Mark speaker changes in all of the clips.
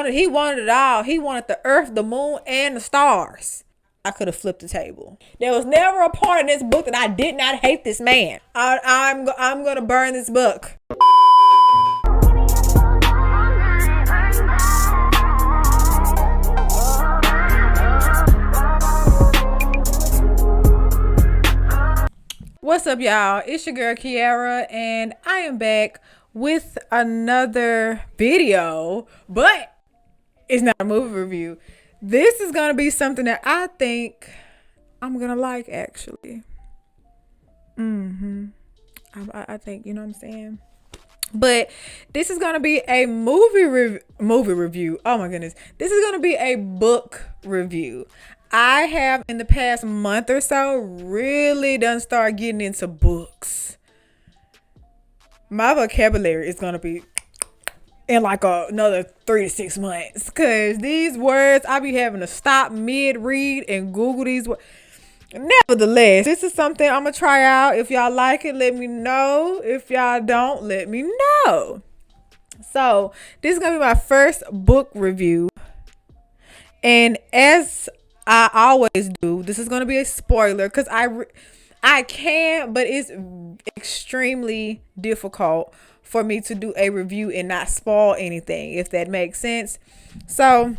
Speaker 1: He wanted it all. He wanted the earth, the moon, and the stars. I could have flipped the table. There was never a part in this book that I did not hate this man. I'm gonna burn this book. What's up, y'all? It's your girl Kiara, and I am back with another video, but it's not a movie review. This is gonna be something that I think I'm gonna like, actually. I think, you know what I'm saying. But this is gonna be a movie review. Oh my goodness, this is gonna be a book review. I have in the past month or so really done start getting into books. My vocabulary is gonna be in like another 3 to 6 months, because these words I be having to stop mid-read and Google these words. Nevertheless, this is something I'm gonna try out. If y'all like it, let me know. If y'all don't, let me know. So this is gonna be my first book review, and as I always do, this is gonna be a spoiler, because I can, but it's extremely difficult for me to do a review and not spoil anything, if that makes sense. So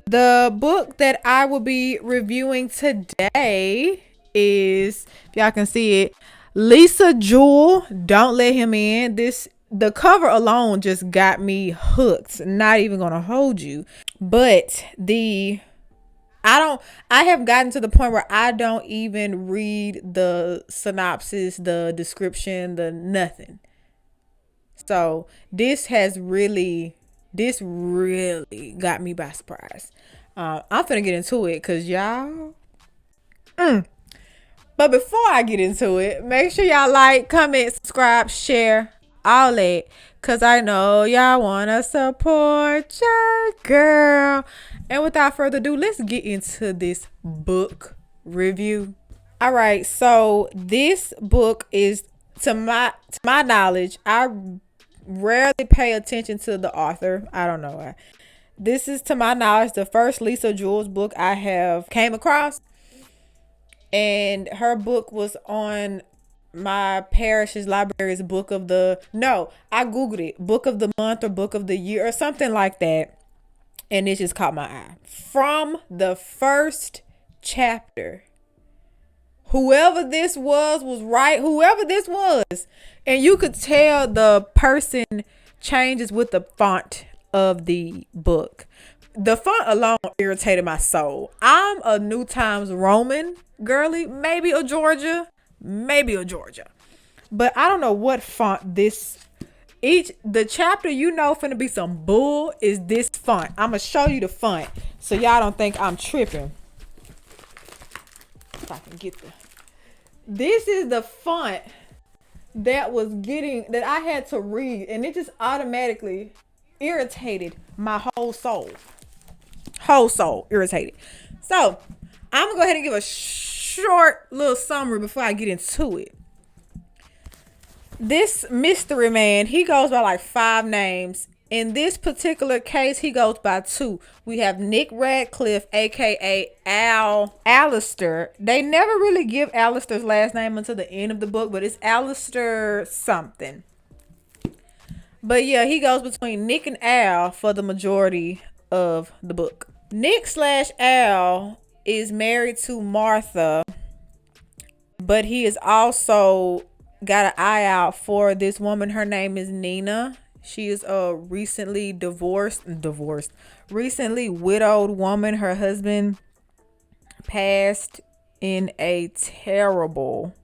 Speaker 1: the book that I will be reviewing today is, if y'all can see it, Lisa Jewell, Don't Let Him In. The cover alone just got me hooked. Not even gonna hold you. But I have gotten to the point where I don't even read the synopsis, the description, the nothing. So this really got me by surprise. I'm finna get into it, because y'all. But before I get into it, make sure y'all like, comment, subscribe, share, all that, because I know y'all want to support your girl. And without further ado, let's get into this book review. All right, so this book is, to my knowledge, I rarely pay attention to the author. I don't know why. This is, to my knowledge, the first Lisa Jewell's book I have came across. And her book was on my parish's library's book of the, no, I Googled it, book of the month or book of the year or something like that. And it just caught my eye. From the first chapter, whoever this was right. Whoever this was. And you could tell the person changes with the font of the book. The font alone irritated my soul. I'm a New Times Roman girly, maybe a Georgia. But I don't know what font this, the chapter, finna be some bull, is this font. I'm gonna show you the font so y'all don't think I'm tripping. If I can get this is the font that I had to read, and it just automatically irritated my whole soul irritated. So I'm gonna go ahead and give a short little summary before I get into it. This mystery man, he goes by like 5 names. In this particular case, he goes by 2. We have Nick Radcliffe, aka Alistair. They never really give Alistair's last name until the end of the book, but it's Alistair something. But yeah, he goes between Nick and Al for the majority of the book. Nick/Al is married to Martha, but he is also got an eye out for this woman. Her name is Nina. She is a recently recently widowed woman. Her husband passed in a terrible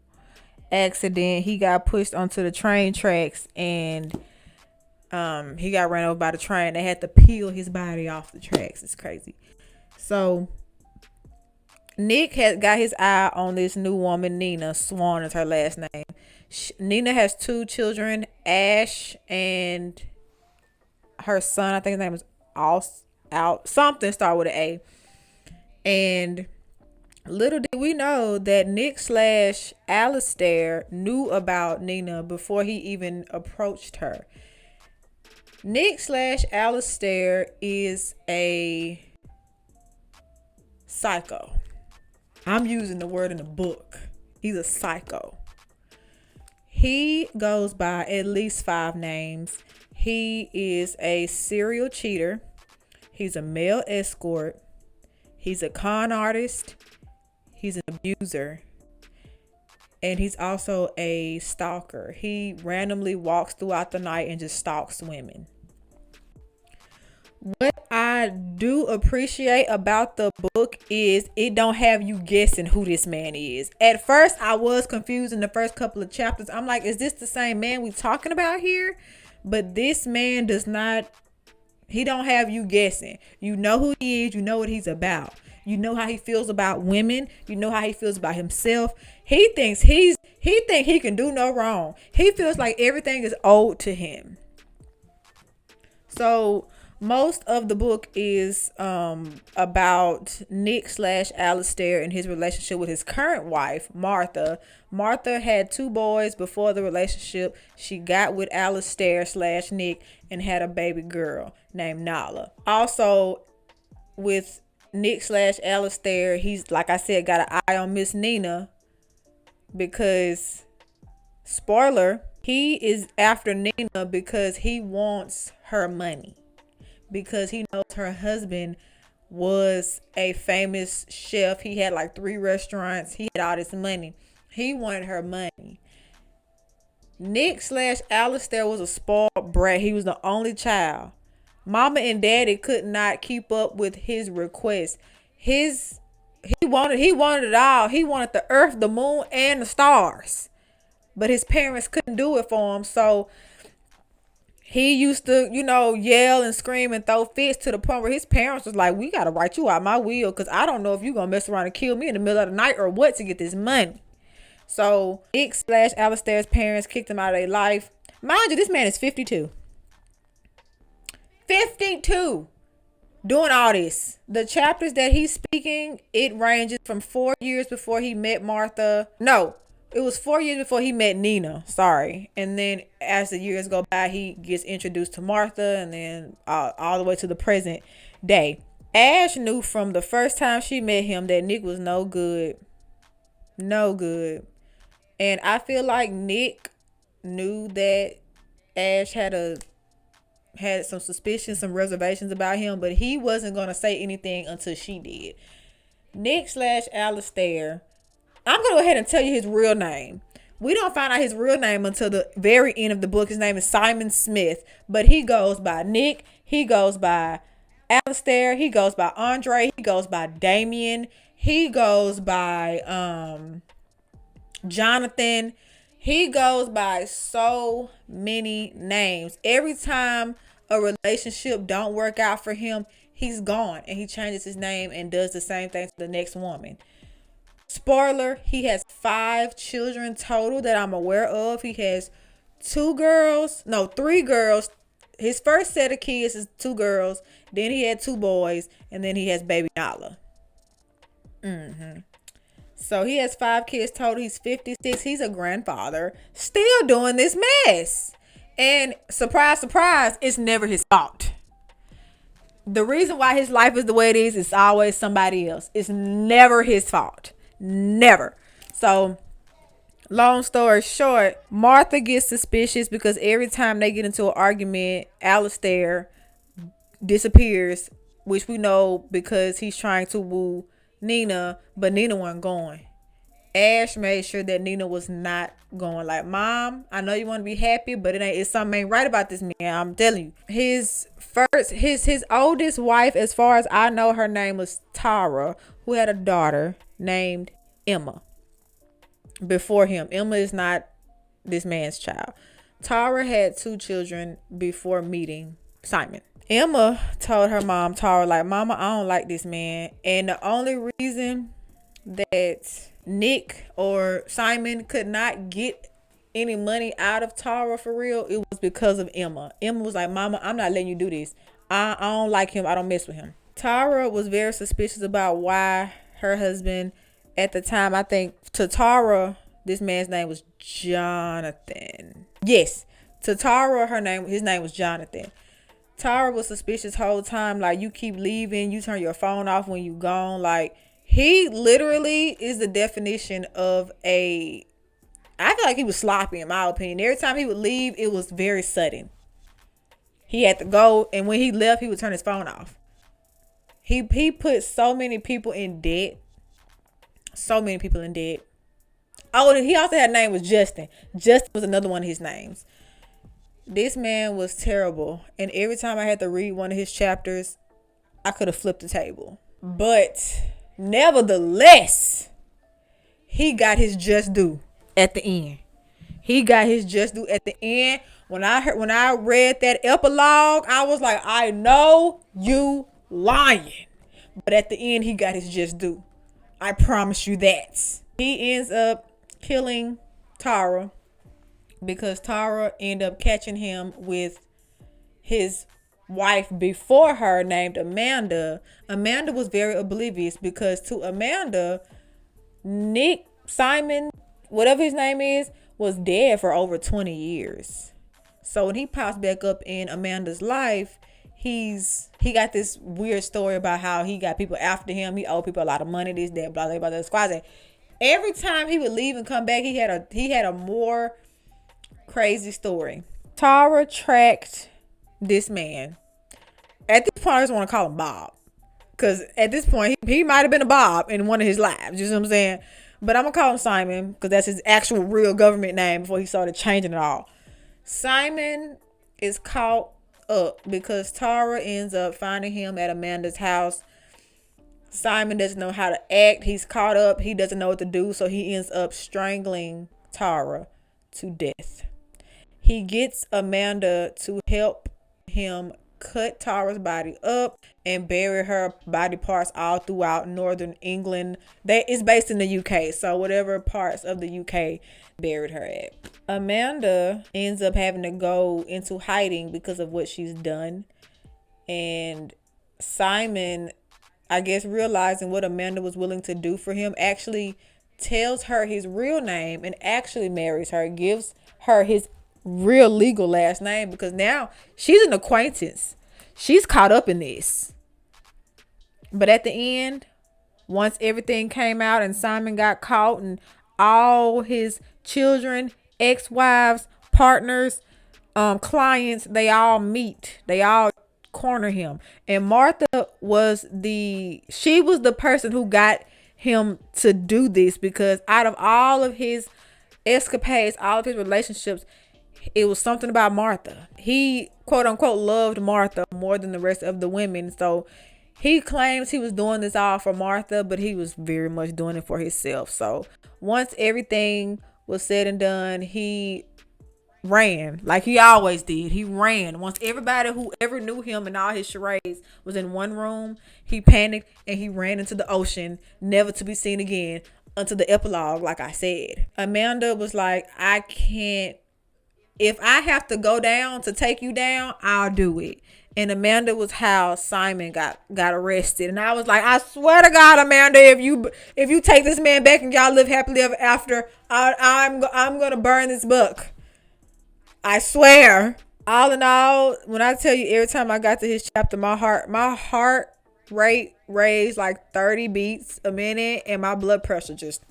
Speaker 1: accident. He got pushed onto the train tracks, and he got ran over by the train. They had to peel his body off the tracks. It's crazy. So Nick has got his eye on this new woman, Nina. Swan is her last name. Nina has 2 children, Ash and her son. I think his name is something start with an A. And little did we know that Nick/Alistair knew about Nina before he even approached her. Nick slash Alistair is a psycho. I'm using the word in the book. He's a psycho. He goes by at least 5 names. He is a serial cheater. He's a male escort. He's a con artist. He's an abuser. And he's also a stalker. He randomly walks throughout the night and just stalks women. What I do appreciate about the book is it don't have you guessing who this man is. At first, I was confused in the first couple of chapters. I'm like, is this the same man we talking about here? But this man does not, he don't have you guessing. You know who he is. You know what he's about. You know how he feels about women. You know how he feels about himself. He thinks he can do no wrong. He feels like everything is owed to him. So most of the book is about Nick slash Alistair and his relationship with his current wife, Martha. Martha had 2 boys before the relationship. She got with Alistair slash Nick and had a baby girl named Nala. Also, with Nick slash Alistair, he's, like I said, got an eye on Miss Nina because, spoiler, he is after Nina because he wants her money. Because he knows her husband was a famous chef. He had like 3 restaurants. He had all this money. He wanted her money. Nick slash Alistair was a spoiled brat. He was the only child. Mama and daddy could not keep up with his request. He wanted it all. He wanted the earth, the moon, and the stars. But his parents couldn't do it for him. So he used to, yell and scream and throw fits to the point where his parents was like, we got to write you out my will because I don't know if you're going to mess around and kill me in the middle of the night or what to get this money. So Nick slash Alistair's parents kicked him out of their life. Mind you, this man is 52. 52. Doing all this. The chapters that he's speaking, it ranges from 4 years before he met Martha. No. It was 4 years before he met Nina. Sorry. And then as the years go by, he gets introduced to Martha and then all the way to the present day. Ash knew from the first time she met him that Nick was no good. No good. And I feel like Nick knew that Ash had some suspicions, some reservations about him, but he wasn't going to say anything until she did. Nick slash Alistair, I'm going to go ahead and tell you his real name. We don't find out his real name until the very end of the book. His name is Simon Smith, but he goes by Nick. He goes by Alistair. He goes by Andre. He goes by Damien. He goes by Jonathan. He goes by so many names. Every time a relationship don't work out for him, he's gone and he changes his name and does the same thing to the next woman. Spoiler, he has 5 children total that I'm aware of. He has 3 girls. His first set of kids is 2 girls. Then he had 2 boys. And then he has baby Nala. So he has 5 kids total. He's 56. He's a grandfather. Still doing this mess. And surprise, surprise, it's never his fault. The reason why his life is the way it is, it's always somebody else. It's never his fault. Never. So, long story short, Martha gets suspicious because every time they get into an argument, Alistair disappears, which we know because he's trying to woo Nina, but Nina wasn't going. Ash made sure that Nina was not going. Like, Mom, I know you want to be happy, but it's something ain't right about this man. I'm telling you. His oldest wife, as far as I know, her name was Tara, who had a daughter named Emma. Before him, Emma is not this man's child. Tara had 2 children before meeting Simon. Emma told her mom, Tara, like, Mama, I don't like this man. And the only reason that Nick or Simon could not get any money out of Tara for real, it was because of Emma. Emma was like, Mama, I'm not letting you do this. I don't like him. I don't mess with him. Tara was very suspicious about why her husband, at the time, I think to Tara, this man's name was Jonathan. Yes, to Tara, his name was Jonathan. Tara was suspicious whole time. Like, you keep leaving, you turn your phone off when you gone. Like, he literally is the definition of a, I feel like he was sloppy in my opinion. Every time he would leave, it was very sudden. He had to go, and when he left, he would turn his phone off. He put so many people in debt. So many people in debt. Oh, and he also had a name was Justin. Justin was another one of his names. This man was terrible. And every time I had to read one of his chapters, I could have flipped the table. But nevertheless, he got his just due at the end. He got his just due at the end. When I read that epilogue, I was like, I know you lying. But at the end, he got his just due. I promise you that. He ends up killing Tara because Tara ended up catching him with his wife before her named Amanda. Amanda was very oblivious because to Amanda, Nick, Simon, whatever his name is, was dead for over 20 years. So when he pops back up in Amanda's life, he got this weird story about how he got people after him. He owed people a lot of money, this, that, blah, blah, blah, blah, squads. Every time he would leave and come back, he had a more crazy story. Tara tracked this man. At this point, I just want to call him Bob. Because at this point, he might have been a Bob in one of his lives. You know what I'm saying? But I'm going to call him Simon because that's his actual real government name before he started changing it all. Simon is caught up because Tara ends up finding him at Amanda's house. Simon doesn't know how to act. He's caught up. He doesn't know what to do. So he ends up strangling Tara to death. He gets Amanda to help him cut Tara's body up and bury her body parts all throughout northern England. That is based in the UK. So whatever parts of the UK buried her at. Amanda ends up having to go into hiding because of what she's done. And Simon, I guess realizing what Amanda was willing to do for him, actually tells her his real name and actually marries her, gives her his real legal last name because now she's an acquaintance. She's caught up in this. But at the end, once everything came out and Simon got caught and all his children, ex-wives, partners, clients, they all meet. They all corner him. And Martha was the person who got him to do this because out of all of his escapades, all of his relationships, it was something about Martha. He, quote unquote, loved Martha more than the rest of the women. So he claims he was doing this all for Martha, but he was very much doing it for himself. So once everything was said and done, he ran like he always did. He ran. Once everybody who ever knew him and all his charades was in one room, he panicked and he ran into the ocean, never to be seen again until the epilogue, like I said. Amanda was like, I can't. If I have to go down to take you down, I'll do it. And Amanda was how Simon got arrested. And I was like, I swear to God, Amanda, if you take this man back and y'all live happily ever after, I'm gonna burn this book. I swear. All in all, when I tell you every time I got to his chapter, my heart rate raised like 30 beats a minute, and my blood pressure just,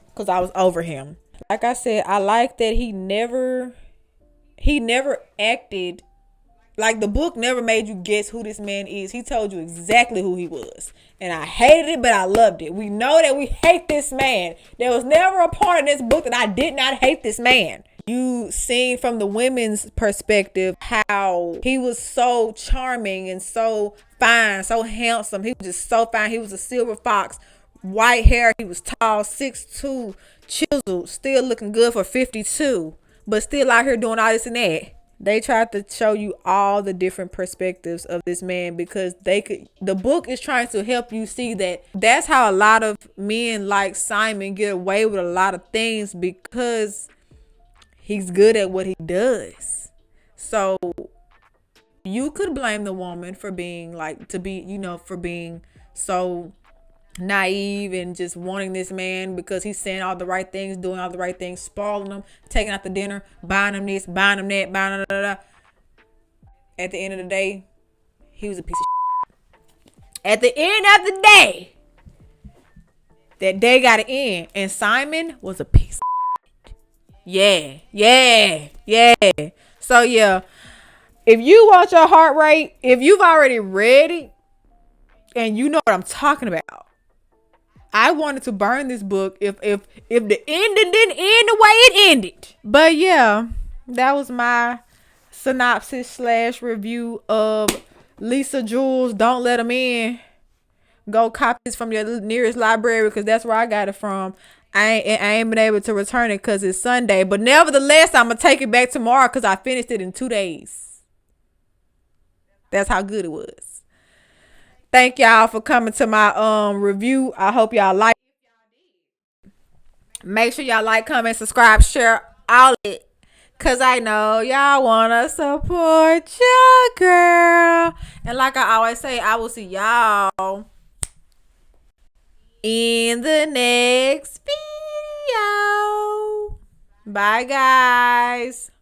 Speaker 1: because I was over him. Like I said, I like that he never acted like the book never made you guess who this man is. He told you exactly who he was. And I hated it, but I loved it. We know that we hate this man. There was never a part in this book that I did not hate this man. You seen from the women's perspective how he was so charming and so fine, so handsome. He was just so fine. He was a silver fox, white hair. He was tall, 6'2", chiseled, still looking good for 52, but still out here doing all this and that. They tried to show you all the different perspectives of this man because the book is trying to help you see that that's how a lot of men like Simon get away with a lot of things because he's good at what he does. So you could blame the woman for being for being so naive and just wanting this man because he's saying all the right things, doing all the right things, spoiling them, taking out the dinner, buying them this, buying them that, buying da, da, da. at the end of the day, he was a piece of shit. At the end of the day, that day got to end. And Simon was a piece of shit. Yeah. So, yeah. If you want your heart rate, if you've already read it, and you know what I'm talking about, I wanted to burn this book if the ending didn't end the way it ended. But yeah, that was my synopsis / review of Lisa Jewell's Don't Let 'Em In. Go copy this from your nearest library because that's where I got it from. I ain't been able to return it because it's Sunday. But nevertheless, I'm going to take it back tomorrow because I finished it in 2 days. That's how good it was. Thank y'all for coming to my review. I hope y'all like. Make sure y'all like, comment, subscribe, share all it. Cause I know y'all wanna support your girl. And like I always say, I will see y'all in the next video. Bye guys.